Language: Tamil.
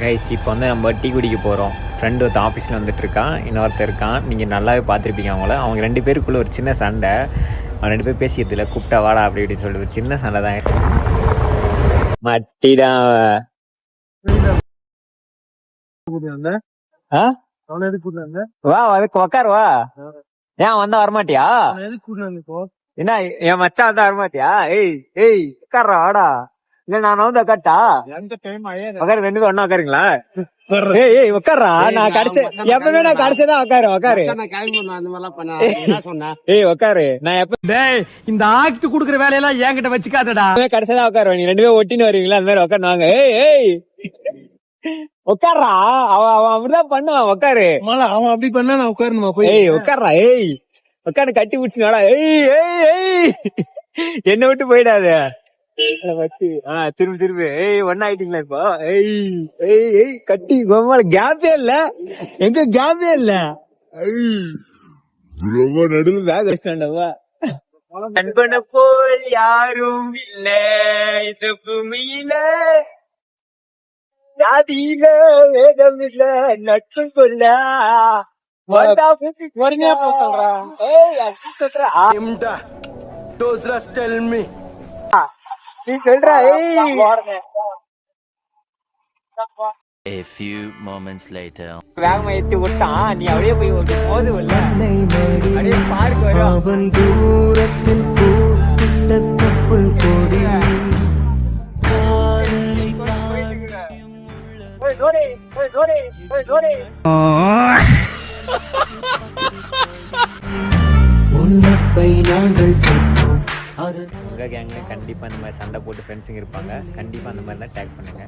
கைஸ் இப்போ வந்து நம்ம டீ குடிக்க போகிறோம். ஃப்ரெண்டு ஒருத்தர் ஆஃபீஸில் வந்துட்டு இருக்கான், இன்னொருத்தர் இருக்கான். நீங்கள் நல்லாவே பார்த்துருப்பீங்க அவங்கள. அவங்க 2 பேருக்குள்ளே ஒரு சின்ன சண்டை. அவங்க 2 பேர் பேசிக்கிறதுல கூப்பிட்டா வாடா அப்படி இப்படின்னு சொல்லிட்டு ஒரு சின்ன சண்டை தான். மட்டிதான் வா அதுக்கு உக்கார் வா. ஏன் வந்தா வரமாட்டியா? என்ன என் மச்சா வந்தா வரமாட்டியா? ஏய் உட்கார்றா வாடா. இல்ல நான் வந்து உக்காட்டா உக்காரு 2 பேரும் ஒன்னா உக்காருங்களா? ஏய் உட்கார்றா. நான் எப்பவுமே நான் கடைசிதான் உக்காரு. ஏய் உக்காரு. நான் எப்ப இந்த ஆக்ட் குடுக்குற வேலையெல்லாம் என்கிட்ட வச்சுக்காதடா. கடைசிதான் உட்காருவேன். நீ 2 பேரும் ஒட்டின்னு வருவீங்களா? அந்த மாதிரி உட்காரு வாங்க. ஏய் உட்கார்றா. அவன் அப்படிதான் பண்ணுவான். உட்காரு. அவன் அப்படி பண்ணா நான் உட்காரணுமா போய்? ஏய் உட்கார்றா. ஏய் உட்காரு கட்டி பிடிச்சுனாடா. ஏய் என்ன விட்டு போயிடாத. திரும்ப ஏய் ஒன்னா ஆயிட்டீங்களா இப்போ? ஏய் கட்டி கோமால கேப்பே இல்ல. எங்க கேப்பே இல்ல. ரொம்ப நடுவில் பேக் வச்சிட்டாண்டவா. நண்பனை போல் யாரும் இல்ல இந்த பூமியில, ஜாதியில வேதம் இல்ல நட்பு கொள்ள. நீ சொல்றா. A few moments later. வேகமா ஏத்தி விட்டான். நீ அப்படியே போய் போது இல்ல அப்படியே பார்க்க வரும். அவன் தூரத்தில் பூத்திட்ட தொப்புள் கொடி உன்னப்பை நாங்கள் பெற்றோம். உங்க கேங்ல கண்டிப்பா இந்த மாதிரி சண்டை போட்டு ஃப்ரெண்ட்ஸுங்க இருப்பாங்க. கண்டிப்பா அந்த மாதிரி தான் டேக் பண்ணுங்க.